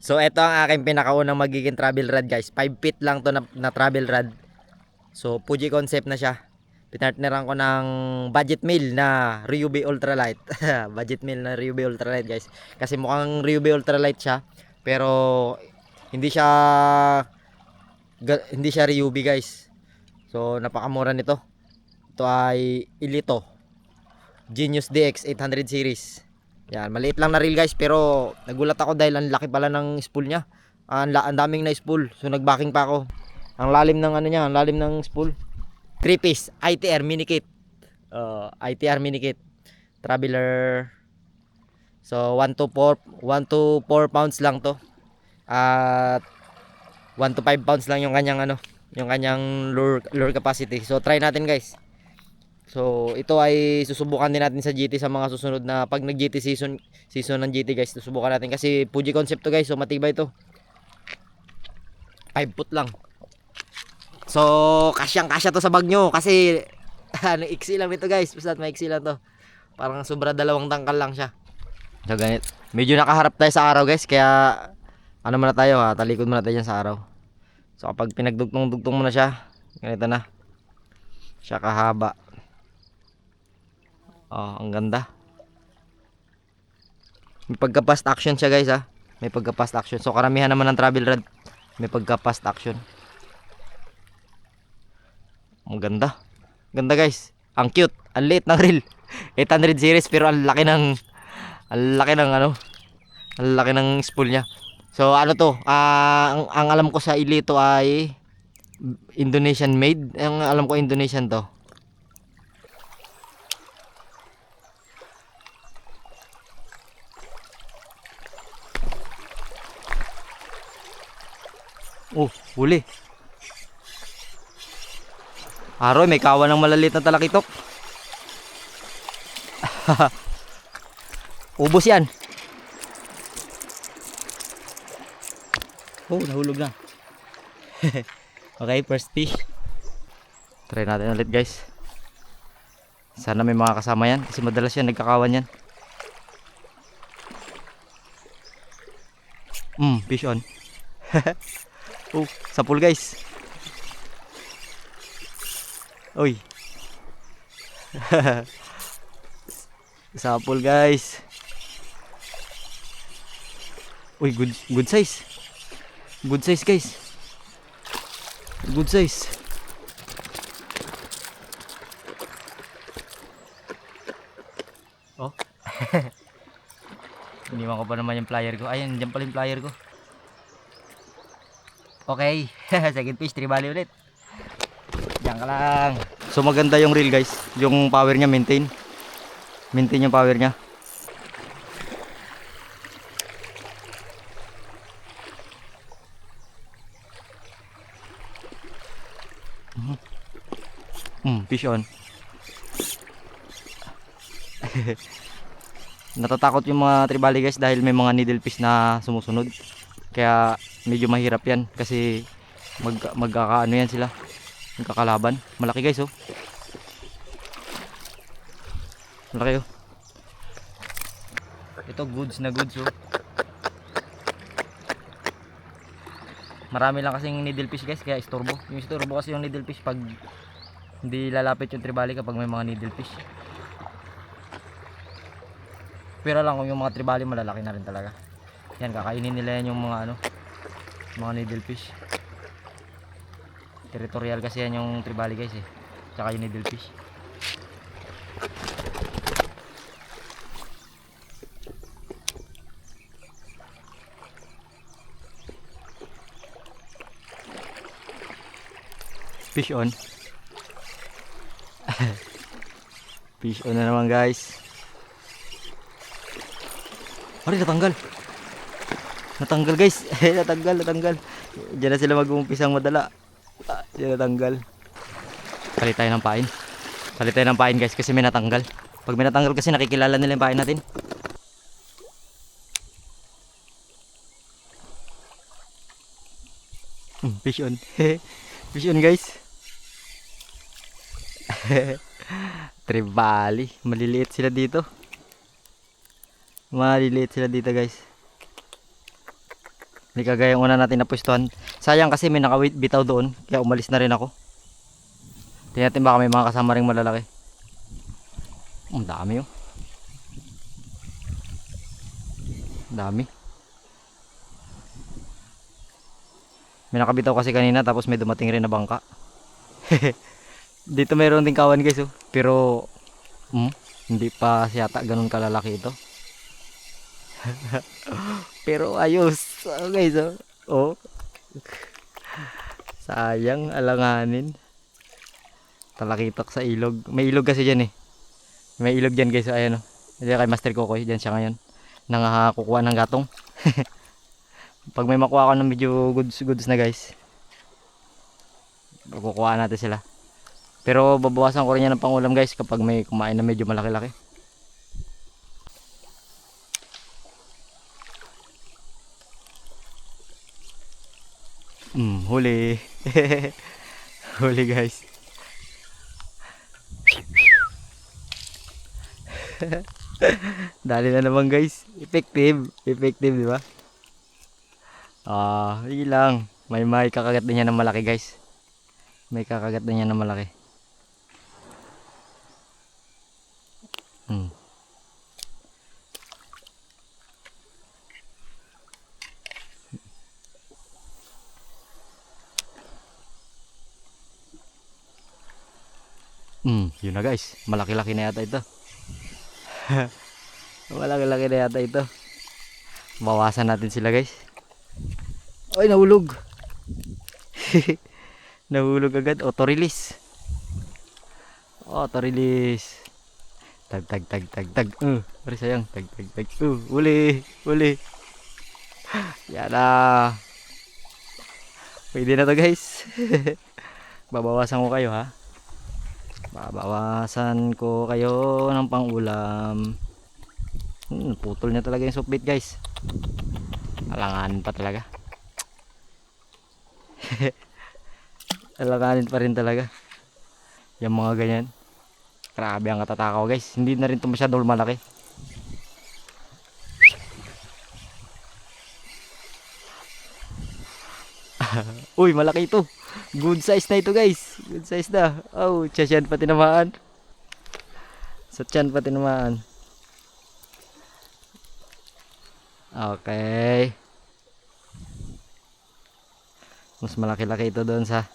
So ito ang aking pinakaunang magiging travel rod guys. 5 feet lang to na travel rod. So Fuji concept na siya. Pinartneran ko ng budget meal na Ryobi Ultralight. Budget meal na Ryobi Ultralight guys. Kasi mukhang Ryobi Ultralight siya. Pero hindi siya Ryobi guys. So napakamura nito. Ito ay Elito Genius DX 800 series. Yan, maliit lang na reel guys, pero nagulat ako dahil ang laki pala ng spool niya. Ang daming na spool. So nagbacking pa ako. Ang lalim ng ano niya, ang lalim ng spool. 3 piece ITR mini kit. ITR mini kit. Traveler. So 1 to 4 pounds lang to. At 1 to 5 pounds lang yung kanyang ano, yung kanyang lure capacity. So try natin guys. So ito ay susubukan din natin sa GT sa mga susunod na pag nag GT season ng GT guys. Susubukan natin kasi Fuji concept to guys. So matibay to. 5 foot lang. So kasyang-kasya to sa bag nyo kasi ano, iksi lang nito guys. Basta maiksi lang to. Parang sobra 2 tangkal lang siya. So ganit. Medyo nakaharap tayo sa araw guys, kaya ano muna tayo ha, talikod muna tayo dyan sa araw. So kapag pinagdugtong-dugtong mo na siya, ganito na. Siya kahaba. Oh, ang ganda. May pagka fast action siya guys ha. May pagka fast action. So karamihan naman ng travel rod may pagka fast action. Ang ganda. Ganda guys. Ang cute. Ang liit ng reel. 800 series pero ang laki ng ano, ang laki ng spool niya. So ano to? Ang alam ko sa Elito ay Indonesian made. Ang alam ko Indonesian to. Oh, huli. Aroy, may kawan ng malaliit na talakitok. Ubos yan. Oh, nahulog na. Okay, first fish. Try natin ulit guys. Sana may mga kasama yan kasi madalas yan nagkakawan yan. Fish on. Oh, sapul guys. Uy. Sapul guys. Uy, good size. Good size guys. Good size. Oh. Iniwan ko pa naman yung plier ko. Ayun, dyan pala yung plier ko. Okay. Second fish, tribali ulit. Diyan ka lang. So maganda yung reel guys. Yung power niya maintain. Maintain yung power niya. Fish on. Natatakot yung mga tribali guys dahil may mga needle fish na sumusunod. Kaya medyo mahirap yan kasi magkakaano yan sila. Magkakalaban. Malaki guys oh. Malaki oh. Ito goods na goods oh. Marami lang kasing needle fish guys kaya istorbo. Yung istorbo kasi yung needle fish pag hindi lalapit yung tribali kapag may mga needle fish. Pero lang kung yung mga tribali malalaki na rin talaga. Yan, kakainin nila yan yung mga ano, mga needle fish. Territorial kasi yan yung tribali guys eh. Tsaka yung needle fish. Fish on. Fish on na naman guys. Ari, natanggal. Natanggal guys. Natanggal. Diyan na sila mag-uumpisang madala. Diyan natanggal. Palit tayo ng pain. Palit tayo ng pain guys kasi may natanggal. Pag may natanggal kasi nakikilala nila yung pain natin. Fish on. Fish on guys. Tribali. Maliliit sila dito. Maliliit sila dito guys. Hindi kagaya yung una natin napwestuhan. Sayang kasi may nakabitaw doon. Kaya umalis na rin ako. Tingnan natin baka may mga kasama ring malalaki. Ang dami oh. Dami. May nakabitaw kasi kanina tapos may dumating rin na bangka. Dito mayroon din kawan guys oh. Pero hindi pa yata ganun kalalaki ito. Pero ayos. Oh, guys oh. Oh. Sayang alanganin. Talakitok sa ilog. May ilog kasi dyan eh. May ilog dyan guys. Ayan o. Diyan kay Master Kokoy. Dyan siya ngayon. Nangakukuha ng gatong. Pag may makuha ka ng medyo goods na guys. Kukuha natin sila. Pero babawasan ko rin yan ng pangulam guys. Kapag may kumain na medyo malaki-laki. Huli. Huli guys. Dali na naman guys. Effective. Effective di ba? Hindi lang. May kakagat din yan ng malaki guys. May kakagat din yan ng malaki. Yun na guys. Malaki-laki na yata ito. Malaki-laki na yata ito. Bawasan natin sila guys. Ay, nahulog. Nahulog agad. Auto release. Auto release. Tag. Pare sayang. Tag. Uli. Yan na. Pwede na to guys. Babawasan ko kayo ha. Babawasan ko kayo ng pangulam. Putol niya talaga yung softbait guys. Alanganin pa talaga. Alanganin pa rin talaga. Yung mga ganyan. Grabe ang katatakaw guys. Hindi na rin ito masyadong malaki. Uy, malaki ito. Good size na ito guys. Good size na. Oh, tiyan pa tinamaan. Sa tiyan pa tinamaan. Okay. Mas malaki-laki ito doon sa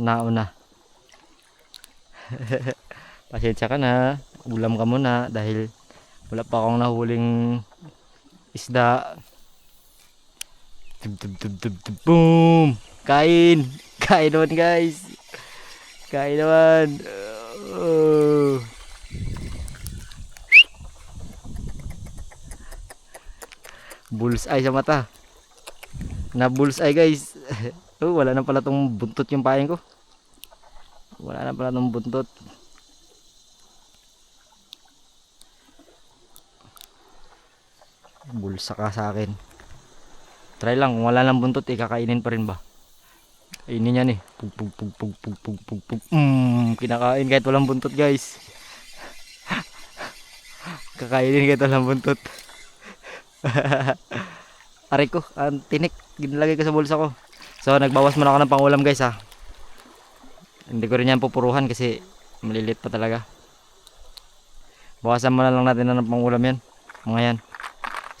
nauna. Pasensya ka na. Ulam ka muna dahil wala pa akong nahuling isda. Boom! Kain naman guys. Kain naman. Bullseye sa mata. Na bullseye guys. Wala na pala tong buntot yung pain ko. Wala na pala tong buntot. Bulsa ka sa akin. Try lang, kung wala nang buntot, kakainin pa rin ba? Kainin yan eh. Pug. Kinakain kahit walang buntot guys. Kakainin kahit walang buntot. Aray ko, ang tinik. Ginalagay ko sa bulsa ko. So, nagbawas muna ako ng pangulam guys ha. Hindi ko rin yan pupuruhan kasi malilit pa talaga. Bawasan muna lang natin ng pangulam yan. Mga yan.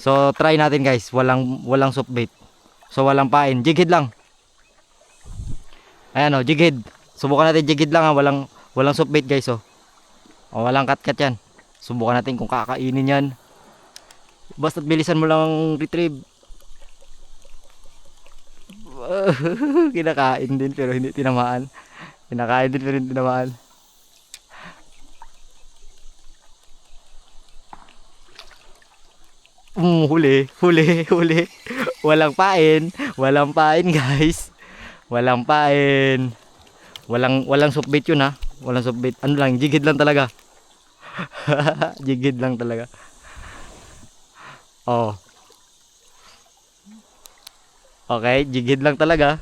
So try natin guys, walang soft bait. So walang pain, jig head lang. Ayan oh, jig head. Subukan natin jig head lang ha, walang soft bait guys oh. O walang cut yan. Subukan natin kung kakainin yan. Basta't bilisan mo lang retrieve. Kinakain din pero hindi tinamaan. Kinakain din pero hindi tinamaan. Huli. Walang pain guys. Walang pain. Walang softbait yun ha. Walang softbait. Ano lang, jigid lang talaga. Jigid lang talaga. Oh. Okay, jigid lang talaga.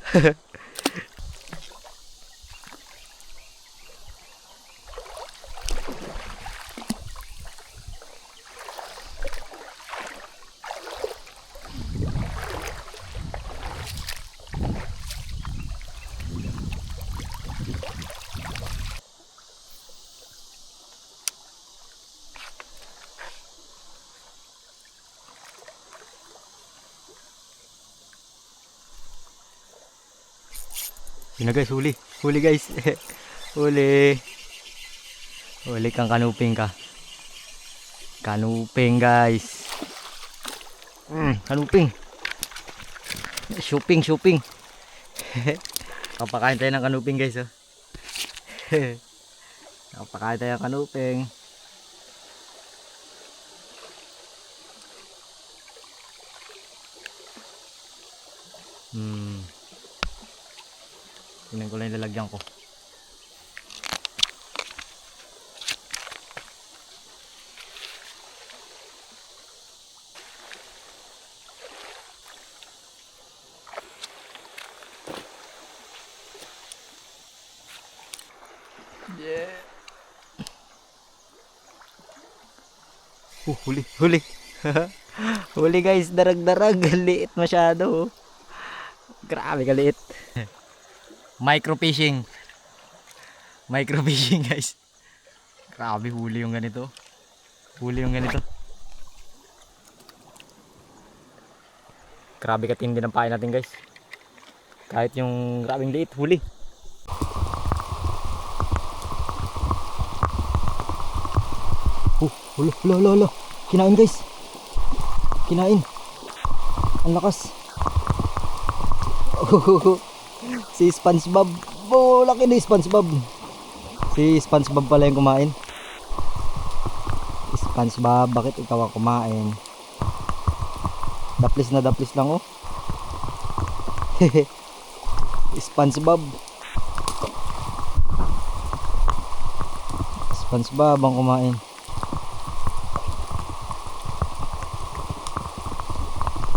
Yun na guys, huli. Huli guys. Huli. Huli kang kanuping ka. Kanuping guys. Kanuping. Shopping, shopping. Kapakain tayo ng kanuping guys, oh. Kapakain tayo ng kanuping. Tingnan ko lang yung lalagyan ko. Yeah. Huli, huli. Huli guys, darag-darag. Liit masyado. Grabe kaliit. Micro fishing. Micro fishing guys. Grabe, huli yung ganito. Huli yung ganito. Grabe katindi ng pain natin guys. Kahit yung grabing liit, huli. Hala. Kinain guys. Kinain. Ang lakas. Si SpongeBob. Oh, laki na SpongeBob. Si SpongeBob pala yung kumain. SpongeBob, bakit ikaw ang kumain? Daplis na daplis lang, oh. SpongeBob. SpongeBob ang kumain.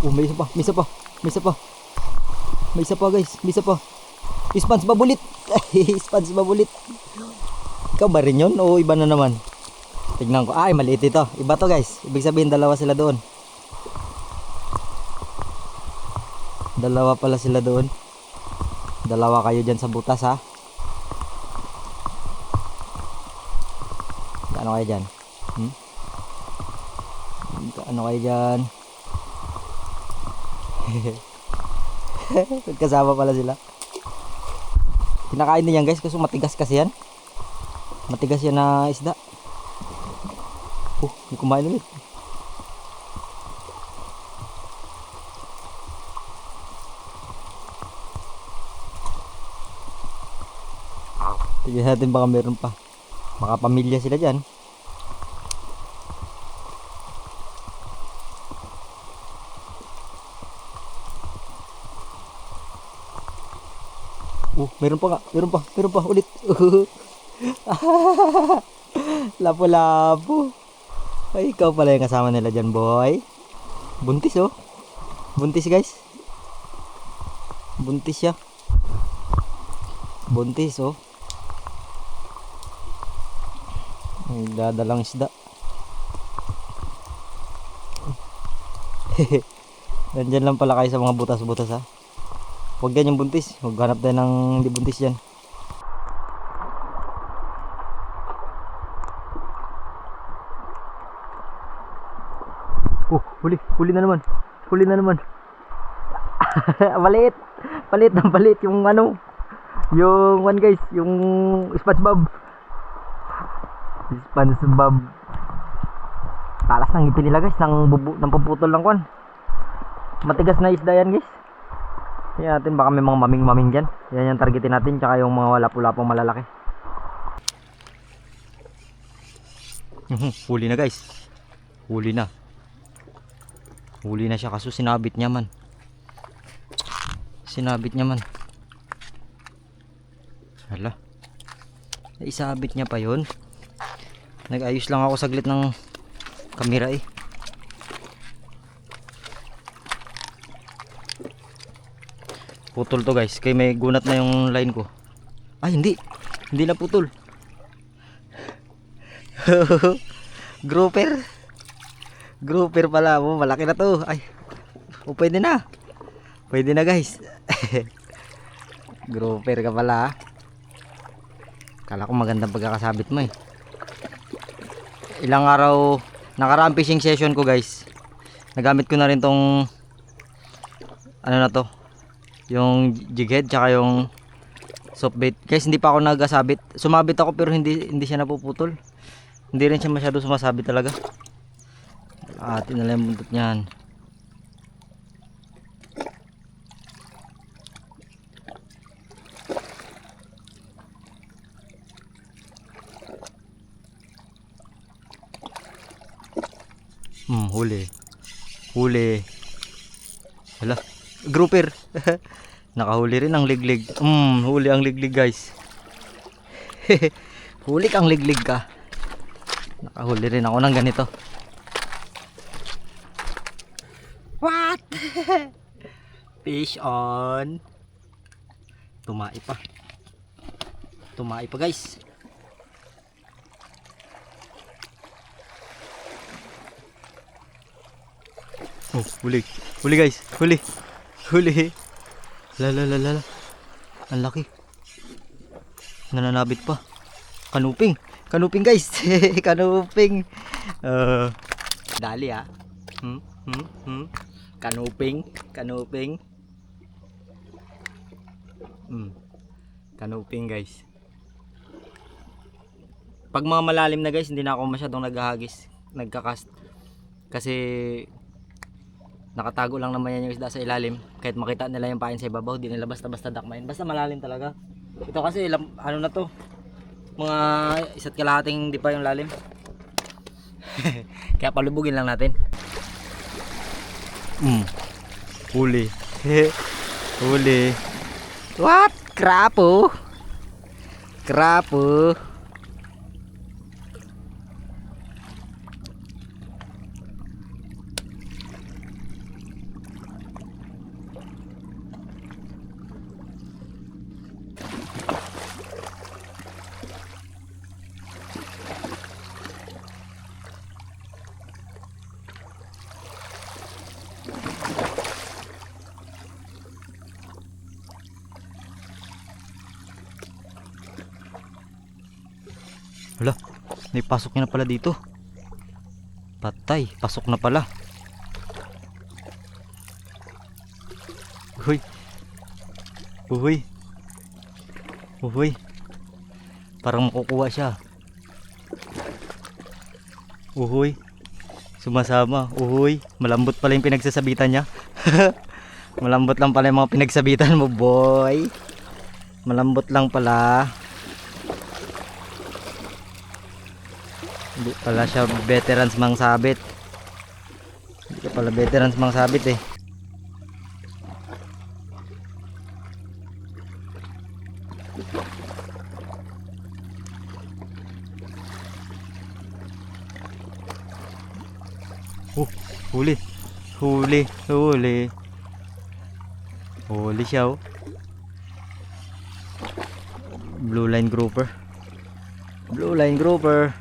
Oh, may isa pa, may isa pa, may isa pa. May isa pa guys, may isa pa. SpongeBob ulit. SpongeBob ulit. Ikaw ba rin yun o iba na naman? Tignan ko, ay maliit ito. Iba to guys, ibig sabihin dalawa sila doon. Dalawa pala sila doon. Dalawa kayo dyan sa butas ha. Ano kayo dyan? Ano kayo dyan? Kasama pala sila. Kinakain din yan guys kasi matigas kasi yan. Matigas yan na isda. May kumain ulit. Tignan natin baka meron pa. Baka pamilya sila dyan. Meron pa nga, meron pa ulit. Lapo-lapo. Ay, ikaw pala yung kasama nila dyan, boy. Buntis, oh. Buntis, guys. Buntis siya. Buntis, oh. May dadalang isda. Nandyan lang pala kayo sa mga butas-butas, ha. Huwag yan yung buntis. Maghanap tayo ng hindi buntis yan. Huli na naman. Huli na naman. Palit. Palit ng palit yung ano. Yung one guys, yung SpongeBob. SpongeBob. Talas ng ngipin nila guys, ng puputol lang kwan. Matigas na isda yan guys. Tingnan natin baka may mga maming-maming dyan. Yan yung targetin natin. Tsaka yung mga wala-pulapong malalaki. Huli na guys. Huli na. Huli na siya kaso sinabit niya man. Sinabit niya man. Hala. Isabit niya pa yun. Nag-ayos lang ako saglit ng kamera eh. Putol to guys, kaya may gunat na yung line ko. Ay hindi, hindi na putol. Grouper. Grouper pala, oh, malaki na to. Ay, oh, pwede na. Pwede na guys. Grouper ka pala. Kala ko magandang pagkakasabit mo eh. Ilang araw, nakaraang fishing session ko guys. Nagamit ko na rin tong ano na to, yung jig head tsaka yung soft bait. Guys, hindi pa ako nagasabit. Sumabit ako pero hindi siya napuputol. Hindi rin siya masyado sumasabit talaga. Atin na lang yung buntot niyan. Huli. Huli. Hala, grouper. Nakahuli rin ang liglig. Huli ang liglig, guys. Huli kang liglig ka. Nakahuli rin ako ng ganito. What? Fish on. Tumai pa. Tumai pa, guys. Oh, huli. Huli, guys. Huli. Huli. Lala. Ang laki. Nananabit pa. Kanuping. Kanuping, guys. Kanuping. Dali, ha. Kanuping. Kanuping. Kanuping, guys. Pag mga malalim na, guys, hindi na ako masyadong naghahagis, nagkakast. Kasi nakatago lang naman yan yung isda sa ilalim. Kahit makita nila yung pain sa ibabaw, di nila basta-basta dakmain. Basta malalim talaga. Ito kasi ano na to, mga isa't kalahating di pa yung lalim. Kaya palubugin lang natin. Huli. Huli. What? Krapo. Krapo. Hala, may pasok niya na pala dito. Patay, pasok na pala. Uy. Uy. Uy. Parang makukuha siya. Uy. Sumasama. Uy. Malambot pala yung pinagsasabitan niya. Malambot lang pala yung mga pinagsabitan mo, boy. Malambot lang pala. Hindi pala siya veterans mang sabit. Hindi ka pala veterans mang sabit eh. Huli. Huli. Huli. Huli siya, oh. Blue line grouper. Blue line grouper.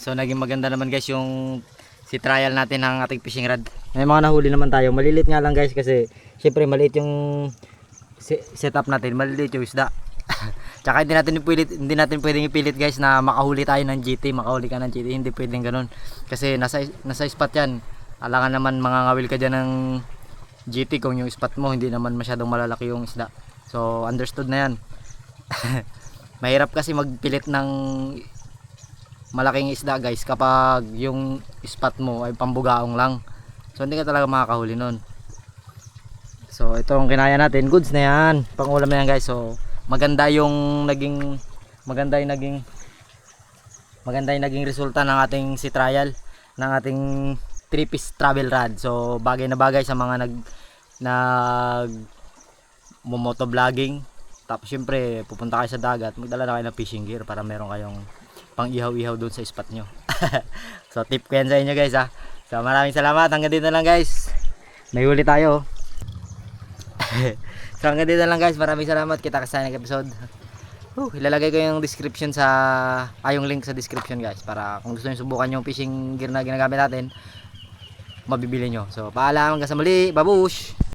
So naging maganda naman, guys, yung trial natin ng ating fishing rod. May mga nahuli naman tayo. Malilit nga lang, guys, kasi syempre maliit yung setup natin. Malilit yung isda. Tsaka hindi natin pwedeng ipilit, guys, na makahuli tayo ng GT, makahuli ka ng GT. Hindi pwedeng ganun. Kasi nasa spot yan. Alangan naman mangangawil ka dyan ng GT kung yung spot mo hindi naman masyadong malalaki yung isda. So understood na yan. Mahirap kasi magpilit ng malaking isda, guys, kapag yung spot mo ay pambugaong lang. So hindi ka talaga makakahuli nun. So itong kinaya natin, goods na yan, pangulam na yan, guys. So maganda yung naging resulta ng ating trial ng ating 3-piece travel rod. So bagay na bagay sa mga nag motovlogging. Tapos syempre pupunta kayo sa dagat, magdala na kayo ng fishing gear para meron kayong pang ihaw-ihaw doon sa spot nyo. So tip ko yan sa inyo, guys, ha. So maraming salamat, hanggang dito lang, guys. May huli tayo. So hanggang dito lang, guys, maraming salamat. Kita ka sa next episode. Ilalagay ko yung description yung link sa description, guys, para kung gusto nyo subukan yung fishing gear na ginagamit natin, mabibili nyo. So paalam, hanggang sa muli, babush.